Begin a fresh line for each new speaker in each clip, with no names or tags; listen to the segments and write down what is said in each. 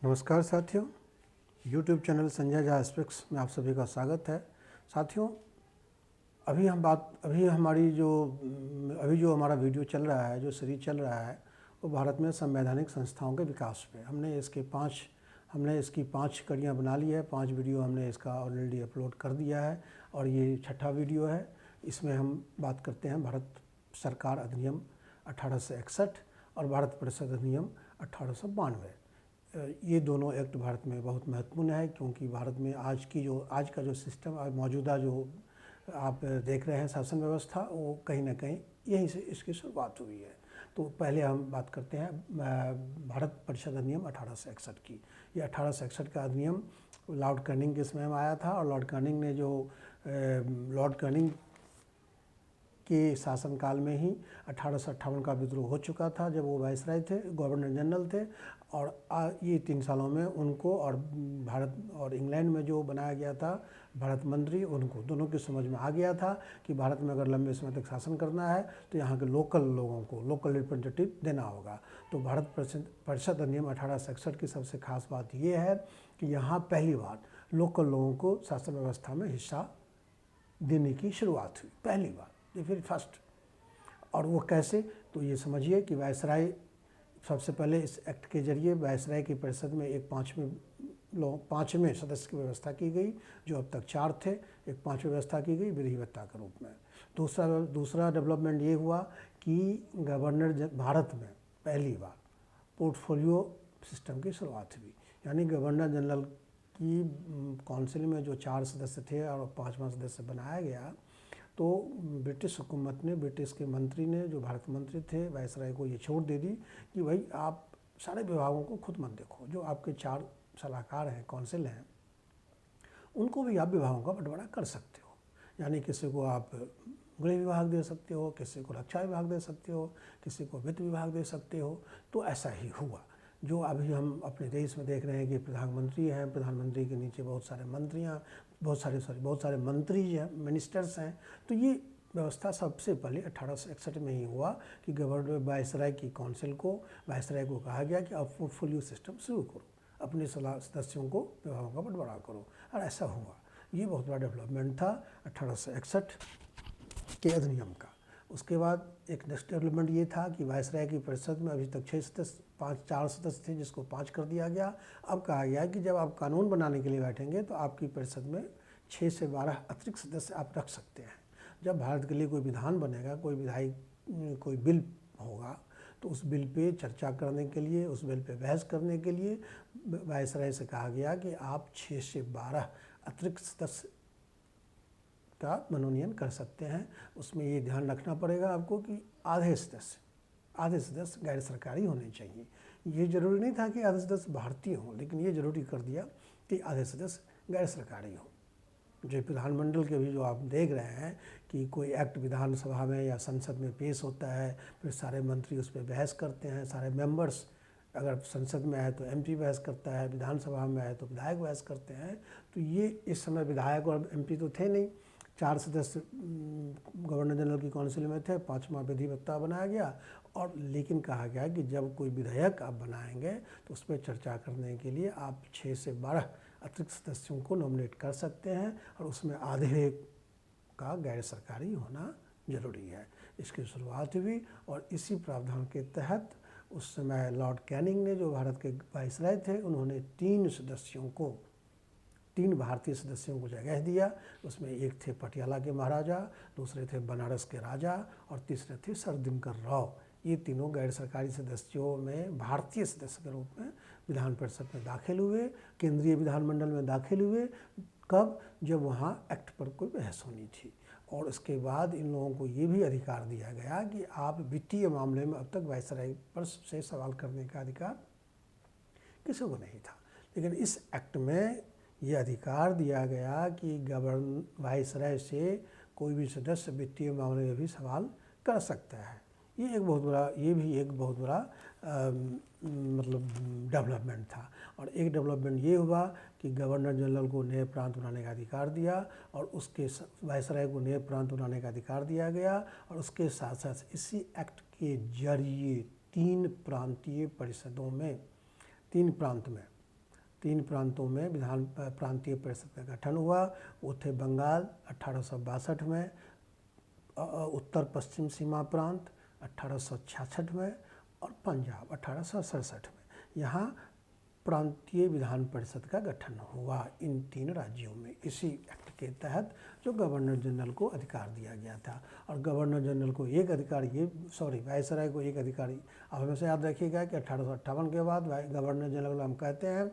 नमस्कार साथियों, YouTube channel Sanjay Jha aspects में आप सभी का स्वागत है। साथियों, अभी जो हमारा वीडियो चल रहा है, जो सीरीज चल रहा है, वो भारत में संवैधानिक संस्थाओं के विकास पे हमने इसकी 5 कड़ियाँ बना ली है। 5 वीडियो हमने इसका ऑलरेडी अपलोड कर दिया है और ये 6ठा वीडियो है। इसमें हम बात करते हैं भारत सरकार अधिनियम 1861 और भारत परिषद अधिनियम 1892। ये दोनों एक्ट भारत में बहुत महत्वपूर्ण है, क्योंकि भारत में आज का जो सिस्टम, मौजूदा जो आप देख रहे हैं शासन व्यवस्था, वो कहीं ना कहीं यहीं से इसकी शुरुआत हुई है। तो पहले हम बात करते हैं भारत परिषद अधिनियम 1861 की। ये 1861 का अधिनियम लॉर्ड कर्निंग के समय में आया था और लॉर्ड कर्निंग के शासनकाल में ही 1858 का विद्रोह हो चुका था, जब वो वायसराय थे, गवर्नर जनरल थे। और ये 3 सालों में उनको और भारत और इंग्लैंड में जो बनाया गया था भारत मंत्री, उनको दोनों की समझ में आ गया था कि भारत में अगर लंबे समय तक शासन करना है तो यहाँ के लोकल लोगों को लोकल रिप्रेजेंटेटिव देना होगा। तो भारत परिषद अधिनियम 1861 की सबसे खास बात ये है कि यहाँ पहली बार लोकल लोगों को शासन व्यवस्था में हिस्सा देने की शुरुआत हुई, पहली बार, ये फिर फर्स्ट। और वो कैसे, तो ये समझिए कि वायसराय सबसे पहले इस एक्ट के जरिए वायसराय की परिषद में एक पाँचवें सदस्य की व्यवस्था की गई, जो अब तक 4 थे। एक 5वीं व्यवस्था की गई विधिवत्ता के रूप में। दूसरा डेवलपमेंट ये हुआ कि भारत में पहली बार पोर्टफोलियो सिस्टम की शुरुआत हुई, यानी गवर्नर जनरल की काउंसिल में जो 4 सदस्य थे और 5वां सदस्य बनाया गया, तो ब्रिटिश हुकूमत ने, ब्रिटिश के मंत्री ने, जो भारत मंत्री थे, वायसराय को ये छूट दे दी कि भाई आप सारे विभागों को खुद मत देखो। जो आपके 4 सलाहकार हैं, काउंसिल हैं, उनको भी आप विभागों का बंटवारा कर सकते हो। यानी किसी को आप गृह विभाग दे सकते हो, किसी को रक्षा विभाग दे सकते हो, किसी को वित्त विभाग दे सकते हो। तो ऐसा ही हुआ। जो अभी हम अपने देश में देख रहे हैं कि प्रधानमंत्री हैं, प्रधानमंत्री के नीचे बहुत सारे मंत्री हैं, मिनिस्टर्स हैं। तो ये व्यवस्था सबसे पहले 1861 में ही हुआ कि गवर्नर वायसराय की काउंसिल को, वायसराय को कहा गया कि आप पोर्टफोलियो सिस्टम शुरू करो, अपने सदस्यों को विभागों का बंटवारा करो, और ऐसा हुआ। ये बहुत बड़ा डेवलपमेंट था 1861 के अधिनियम का। उसके बाद एक नेक्स्ट डेवलपमेंट ये था कि वायसराय की परिषद में अभी तक 4 सदस्य थे, जिसको 5 कर दिया गया। अब कहा गया कि जब आप कानून बनाने के लिए बैठेंगे तो आपकी परिषद में 6 से 12 अतिरिक्त सदस्य आप रख सकते हैं। जब भारत के लिए कोई विधान बनेगा, कोई बिल होगा, तो उस बिल पे चर्चा करने के लिए, उस बिल पे बहस करने के लिए वायसराय से कहा गया कि आप 6 से 12 अतिरिक्त सदस्य का मनोनयन कर सकते हैं। उसमें ये ध्यान रखना पड़ेगा आपको कि आधे सदस्य गैर सरकारी होने चाहिए। ये जरूरी नहीं था कि आधे सदस्य भारतीय हों, लेकिन ये जरूरी कर दिया कि आधे सदस्य गैर सरकारी हों। जो विधानमंडल के भी जो आप देख रहे हैं कि कोई एक्ट विधानसभा में या संसद में पेश होता है, फिर सारे मंत्री उस पर बहस करते हैं, सारे मेंबर्स, अगर संसद में आए तो एमपी बहस करता है, विधानसभा में आए तो विधायक बहस करते हैं। तो ये इस समय विधायक और एमपी तो थे नहीं, 4 सदस्य गवर्नर जनरल की काउंसिल में थे, 5वां विधिवत्ता बनाया गया। और लेकिन कहा गया कि जब कोई विधेयक आप बनाएंगे तो उस पर चर्चा करने के लिए आप 6 से 12 अतिरिक्त सदस्यों को नॉमिनेट कर सकते हैं, और उसमें आधे का गैर सरकारी होना जरूरी है। इसकी शुरुआत हुई और इसी प्रावधान के तहत उस समय लॉर्ड कैनिंग ने, जो भारत के वायसराय थे, उन्होंने 3 भारतीय सदस्यों को जगह दिया। उसमें एक थे पटियाला के महाराजा, दूसरे थे बनारस के राजा और तीसरे थे सर दिनकर राव। ये तीनों गैर सरकारी सदस्यों में भारतीय सदस्य के रूप में विधान परिषद में दाखिल हुए, केंद्रीय विधानमंडल में दाखिल हुए। कब? जब वहाँ एक्ट पर कोई बहस होनी थी। और उसके बाद इन लोगों को ये भी अधिकार दिया गया कि आप वित्तीय मामले में, अब तक वायसराय पर से सवाल करने का अधिकार किसी को नहीं था, लेकिन इस एक्ट में ये अधिकार दिया गया कि वायसराय से कोई भी सदस्य वित्तीय मामले में भी सवाल कर सकता है। ये भी एक बहुत बड़ा मतलब डेवलपमेंट था। और एक डेवलपमेंट ये हुआ कि गवर्नर जनरल को नए प्रांत बनाने का अधिकार दिया, और उसके वायसराय को नए प्रांत बनाने का अधिकार दिया गया। और उसके साथ साथ इसी एक्ट के जरिए 3 प्रांतीय परिषदों में, 3 प्रांत में 3 प्रांतों में विधान प्रांतीय परिषद का गठन हुआ। वो थे बंगाल 1862 में, उत्तर पश्चिम सीमा प्रांत 1866 में और पंजाब 1867 में। यहाँ प्रांतीय विधान परिषद का गठन हुआ इन 3 राज्यों में, इसी एक्ट के तहत जो गवर्नर जनरल को अधिकार दिया गया था। और गवर्नर जनरल को एक अधिकार वायसराय को एक अधिकारी, आप हमेशा याद रखिएगा कि 1858 के बाद गवर्नर जनरल हम कहते हैं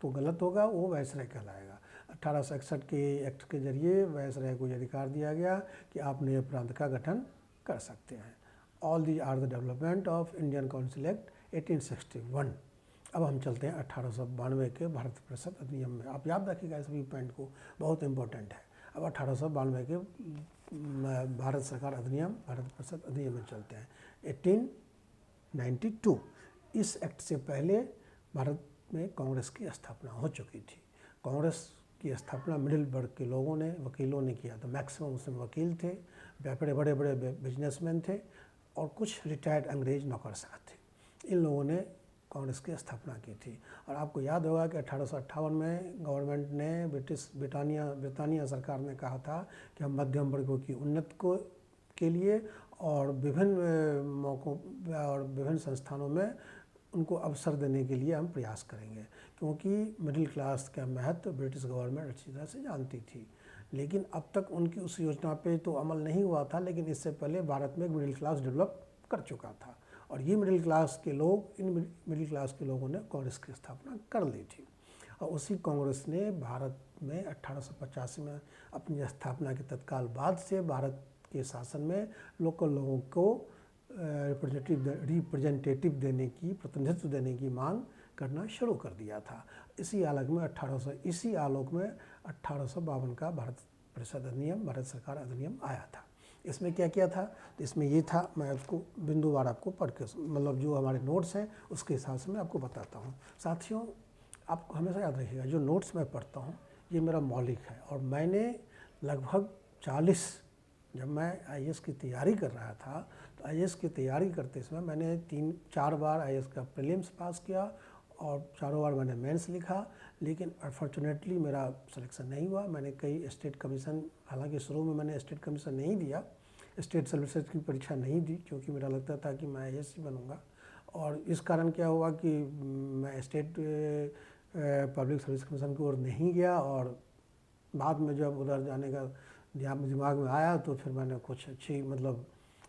तो गलत होगा, वो वायसराय कहलाएगा। 1861 के एक्ट के जरिए वायसराय को यह अधिकार दिया गया कि आप नए प्रांत का गठन कर सकते हैं। All the are the development of Indian Council Act 1861। अब हम चलते हैं 1892 के भारत परिषद अधिनियम में। आप याद रखिएगा इस सभी पॉइंट को, बहुत इंपॉर्टेंट है। अब 1892 के भारत सरकार अधिनियम, भारत परिषद अधिनियम में चलते हैं। 1892, इस एक्ट से पहले भारत में कांग्रेस की स्थापना हो चुकी थी। कांग्रेस की स्थापना मिडिल वर्ग के लोगों ने, वकीलों ने किया था। मैक्सिमम उसमें वकील थे, बड़े बड़े बिजनेसमैन थे और कुछ रिटायर्ड अंग्रेज नौकरशाह थे। इन लोगों ने कांग्रेस की स्थापना की थी। और आपको याद होगा कि 1858 में गवर्नमेंट ने ब्रिटानिया सरकार ने कहा था कि हम मध्यम वर्गों की उन्नति के लिए और विभिन्न मौक़ों और विभिन्न संस्थानों में उनको अवसर देने के लिए हम प्रयास करेंगे, क्योंकि मिडिल क्लास का महत्व ब्रिटिश गवर्नमेंट अच्छी तरह से जानती थी। लेकिन अब तक उनकी उस योजना पे तो अमल नहीं हुआ था, लेकिन इससे पहले भारत में एक मिडिल क्लास डेवलप कर चुका था और ये मिडिल क्लास के लोग, इन मिडिल क्लास के लोगों ने कांग्रेस की स्थापना कर ली थी। और उसी कांग्रेस ने भारत में 1885 में अपनी स्थापना के तत्काल बाद से भारत के शासन में लोकल लोगों को रिप्रेजेंटेटिव देने की, प्रतिनिधित्व देने की मांग करना शुरू कर दिया था। इसी आलोक में 1852 का भारत परिषद अधिनियम, भारत सरकार अधिनियम आया था। इसमें क्या किया था, तो इसमें ये था, मैं आपको बिंदुवार आपको पढ़ के, मतलब जो हमारे नोट्स हैं उसके हिसाब से मैं आपको बताता हूँ। साथियों, आपको हमेशा याद रखिएगा, जो नोट्स मैं पढ़ता हूँ ये मेरा मौलिक है। और मैंने लगभग 40, जब मैं IAS की तैयारी कर रहा था तो IAS की तैयारी करते समय मैंने 3-4 बार IAS का प्रीलिम्स पास किया और 4 बार मैंने मेंस लिखा, लेकिन अनफॉर्चुनेटली मेरा सिलेक्शन नहीं हुआ। मैंने कई स्टेट कमीशन, हालांकि शुरू में मैंने स्टेट कमीशन नहीं दिया, स्टेट सर्विसेज की परीक्षा नहीं दी, क्योंकि मेरा लगता था कि मैं IAS ही बनूंगा। और इस कारण क्या हुआ कि मैं स्टेट पब्लिक सर्विस कमीशन की ओर नहीं गया, और बाद में जब उधर जाने का दिमाग में आया तो फिर मैंने कुछ अच्छी, मतलब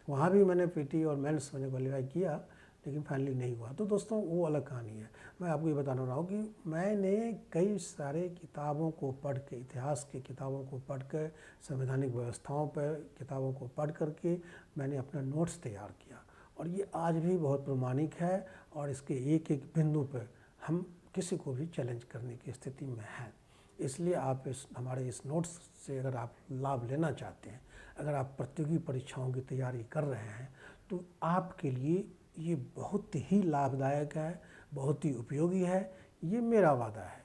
वहाँ भी मैंने PT और मेंस मैंने क्वालिफाई किया, लेकिन फाइनली नहीं हुआ। तो दोस्तों वो अलग कहानी है। मैं आपको ये बताना रहा हूँ कि मैंने कई सारे किताबों को पढ़ के, इतिहास की किताबों को पढ़ कर, संवैधानिक व्यवस्थाओं पर किताबों को पढ़ करके मैंने अपना नोट्स तैयार किया, और ये आज भी बहुत प्रामाणिक है और इसके एक एक बिंदु पर हम किसी को भी चैलेंज करने की स्थिति में हैं। इसलिए आप हमारे इस नोट्स से अगर आप लाभ लेना चाहते हैं, अगर आप प्रतियोगी परीक्षाओं की तैयारी कर रहे हैं, तो आपके लिए ये बहुत ही लाभदायक है, बहुत ही उपयोगी है। ये मेरा वादा है,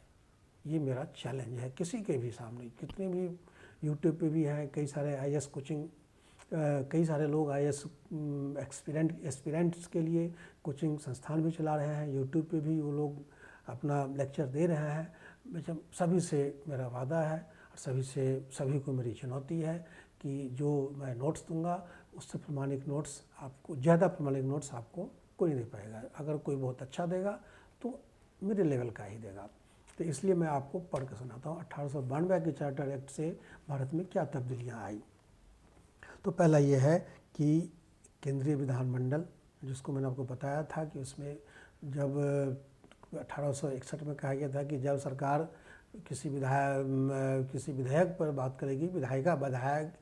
ये मेरा चैलेंज है किसी के भी सामने। कितने भी यूट्यूब पे भी हैं कई सारे IAS कोचिंग, कई सारे लोग IAS एस्पिरेंट्स के लिए कोचिंग संस्थान भी चला रहे हैं, यूट्यूब पे भी वो लोग अपना लेक्चर दे रहे हैं। सभी से मेरा वादा है और सभी को मेरी चुनौती है कि जो मैं नोट्स दूंगा उससे प्रमाणिक नोट्स आपको, ज़्यादा प्रमाणिक नोट्स आपको कोई नहीं दे पाएगा। अगर कोई बहुत अच्छा देगा तो मेरे लेवल का ही देगा। तो इसलिए मैं आपको पढ़ के सुनाता हूँ 1892 के चार्टर एक्ट से भारत में क्या तब्दीलियाँ आई। तो पहला ये है कि केंद्रीय विधानमंडल, जिसको मैंने आपको बताया था कि उसमें जब 1861 में कहा गया था कि जब सरकार किसी विधेयक पर बात करेगी, विधायक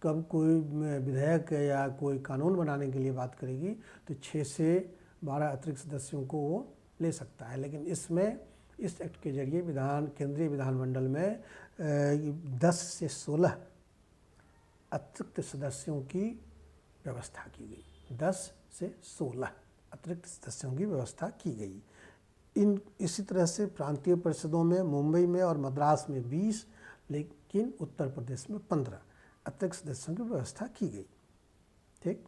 कब कोई विधेयक या कोई कानून बनाने के लिए बात करेगी तो 6 से 12 अतिरिक्त सदस्यों को वो ले सकता है। लेकिन इसमें इस एक्ट के जरिए केंद्रीय विधानमंडल में 10 से 16 अतिरिक्त सदस्यों की व्यवस्था की गई। 10 से 16 अतिरिक्त सदस्यों की व्यवस्था की गई। इसी तरह से प्रांतीय परिषदों में मुंबई में और मद्रास में 20, लेकिन उत्तर प्रदेश में 15 अतिरिक्त सदस्यों की व्यवस्था की गई। ठीक,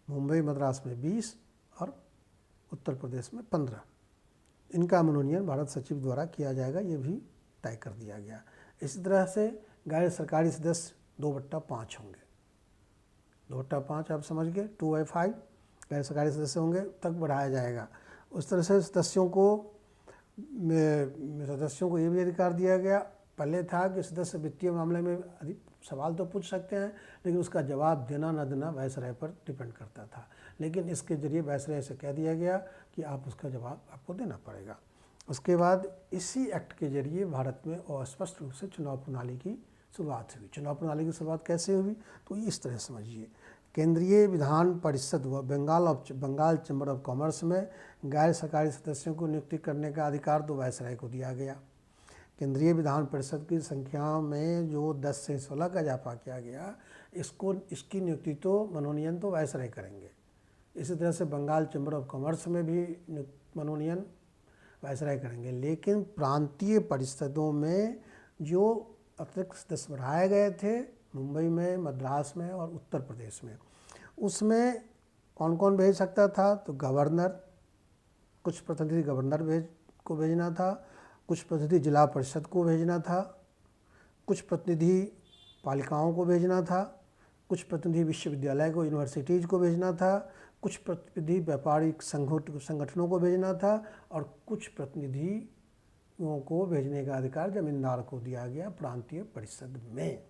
मुंबई मद्रास में 20 और उत्तर प्रदेश में 15। इनका मनोनयन भारत सचिव द्वारा किया जाएगा, ये भी तय कर दिया गया। इसी तरह से गैर सरकारी सदस्य 2/5 होंगे, 2/5 आप समझ गए, 2/5 गैर सरकारी सदस्य होंगे, तक बढ़ाया जाएगा। उस तरह से सदस्यों को ये भी अधिकार दिया गया। पहले था कि सदस्य वित्तीय मामले में सवाल तो पूछ सकते हैं, लेकिन उसका जवाब देना न देना वायसराय पर डिपेंड करता था, लेकिन इसके जरिए वायसराय से कह दिया गया कि आप उसका जवाब आपको देना पड़ेगा। उसके बाद इसी एक्ट के जरिए भारत में अस्पष्ट रूप से चुनाव प्रणाली की शुरुआत हुई। चुनाव प्रणाली की शुरुआत कैसे हुई, तो इस तरह समझिए। केंद्रीय विधान परिषद व बंगाल चैम्बर ऑफ कॉमर्स में गैर सरकारी सदस्यों को नियुक्ति करने का अधिकार तो वायसराय को दिया गया। केंद्रीय विधान परिषद की संख्या में जो 10 से 16 का इजाफा किया गया, इसकी नियुक्ति तो मनोनयन तो वायसराय करेंगे। इसी तरह से बंगाल चैम्बर ऑफ कॉमर्स में भी मनोनयन वायसराय करेंगे, लेकिन प्रांतीय परिषदों में जो अतिरिक्त सदस्य बढ़ाए गए थे मुंबई में, मद्रास में और उत्तर प्रदेश में, उसमें कौन कौन भेज सकता था, तो गवर्नर, कुछ प्रतिनिधि गवर्नर को भेजना था, कुछ प्रतिनिधि जिला परिषद को भेजना था, कुछ प्रतिनिधि पालिकाओं को भेजना था, कुछ प्रतिनिधि विश्वविद्यालय को, यूनिवर्सिटीज़ को भेजना था, कुछ प्रतिनिधि व्यापारिक संगठनों को भेजना था और कुछ प्रतिनिधियों को भेजने का अधिकार जमींदार को दिया गया प्रांतीय परिषद में।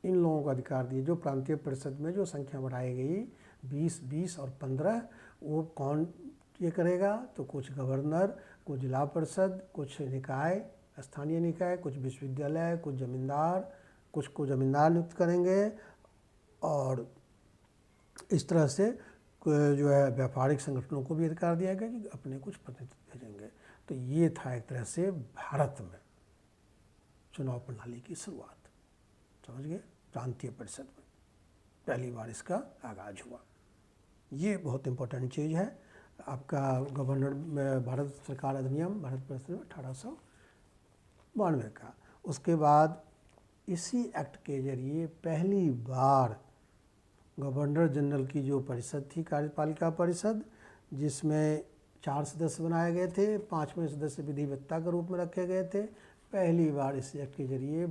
इन लोगों को अधिकार दिए जो प्रांतीय परिषद में जो संख्या बढ़ाई गई 20 और 15, वो कौन ये करेगा, तो कुछ गवर्नर, कुछ जिला परिषद, कुछ निकाय, स्थानीय निकाय, कुछ विश्वविद्यालय, कुछ जमींदार, कुछ को जमींदार नियुक्त करेंगे और इस तरह से जो है व्यापारिक संगठनों को भी अधिकार दिया गया कि अपने कुछ प्रतिनिधि भेजेंगे। तो ये था एक तरह से भारत में चुनाव प्रणाली की शुरुआत, समझ गए। प्रांतीय परिषद में पहली बार इसका आगाज हुआ। ये बहुत इम्पोर्टेंट चीज़ है। आपका गवर्नर भारत सरकार अधिनियम भारत परिषद में 1892 का। उसके बाद इसी एक्ट के जरिए पहली बार गवर्नर जनरल की जो परिषद थी, कार्यपालिका परिषद, जिसमें 4 सदस्य बनाए गए थे, 5वें सदस्य विधिवेत्ता के रूप में रखे गए थे। पहली बार इस एक्ट के जरिए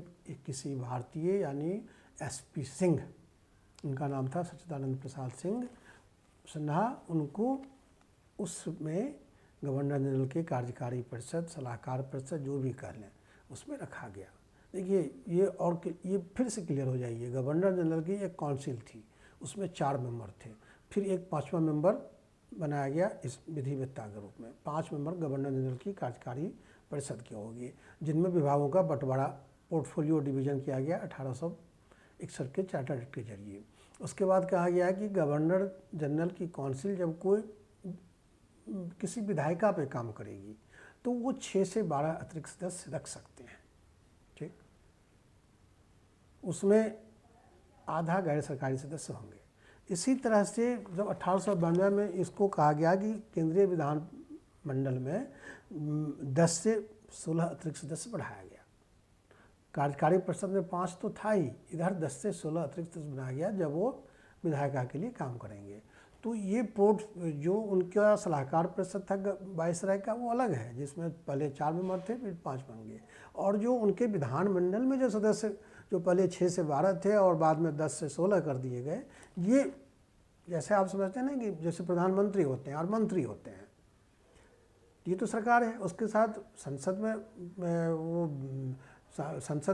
किसी भारतीय यानी SP सिंह, उनका नाम था सच्चिदानंद प्रसाद सिन्हा, उनको उसमें गवर्नर जनरल के कार्यकारी परिषद, सलाहकार परिषद, जो भी कह लें, उसमें रखा गया। देखिए ये फिर से क्लियर हो जाइए। गवर्नर जनरल की एक काउंसिल थी, उसमें 4 मेंबर थे, फिर एक 5वां मेंबर बनाया गया इस विधिवेत्ता के रूप में। 5 मेंबर गवर्नर जनरल की कार्यकारी परिषद के होंगे, जिनमें विभागों का बंटवारा, पोर्टफोलियो डिवीजन किया गया 1861 के चार्टर एक्ट के जरिए। उसके बाद कहा गया कि गवर्नर जनरल की काउंसिल जब कोई किसी विधायिका पे काम करेगी तो वो 6 से 12 अतिरिक्त सदस्य रख सकते हैं, ठीक। उसमें आधा गैर सरकारी सदस्य होंगे। इसी तरह से जब 1892 में इसको कहा गया कि केंद्रीय विधान मंडल में 10 से 16 अतिरिक्त सदस्य बढ़ाया गया। कार्यकारी परिषद में 5 तो था ही, इधर 10 से 16 अतिरिक्त सदस्य बनाया गया जब वो विधायिका के लिए काम करेंगे। तो ये जो उनका सलाहकार परिषद था वायसराय का, वो अलग है, जिसमें पहले 4 मेंबर थे, फिर 5 बन गए। और जो उनके विधानमंडल में जो सदस्य जो पहले 6 से 12 थे और बाद में 10 से 16 कर दिए गए, ये जैसे आप समझते हैं ना कि जैसे प्रधानमंत्री होते हैं और मंत्री होते हैं, ये तो सरकार है, उसके साथ संसद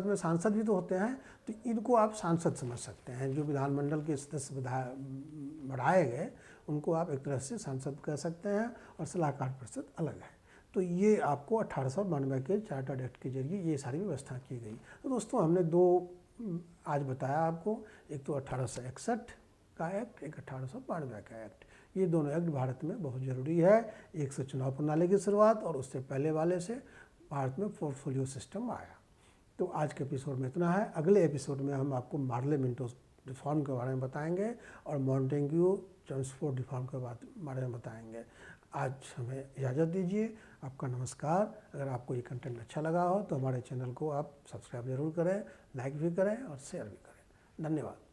में सांसद भी तो होते हैं। तो इनको आप सांसद समझ सकते हैं। जो विधानमंडल के सदस्य बढ़ाए गए उनको आप एक तरह से सांसद कह सकते हैं और सलाहकार परिषद अलग है। तो ये आपको 1892 के चार्टर्ड एक्ट के जरिए ये सारी व्यवस्था की गई। तो दोस्तों हमने 2 आज बताया आपको, एक तो 1861 का एक्ट, एक 1892 का एक्ट। ये दोनों एक्ट भारत में बहुत ज़रूरी है। एक से चुनाव प्रणाली की शुरुआत और उससे पहले वाले से भारत में पोर्टफोलियो सिस्टम आया। तो आज के एपिसोड में इतना है। अगले एपिसोड में हम आपको मार्ले मिंटो रिफॉर्म के बारे में बताएंगे और मॉन्टेग्यू चेम्सफोर्ड रिफॉर्म के बारे में बताएंगे। आज हमें इजाज़त दीजिए। आपका नमस्कार। अगर आपको ये कंटेंट अच्छा लगा हो तो हमारे चैनल को आप सब्सक्राइब जरूर करें, लाइक भी करें और शेयर भी करें। धन्यवाद।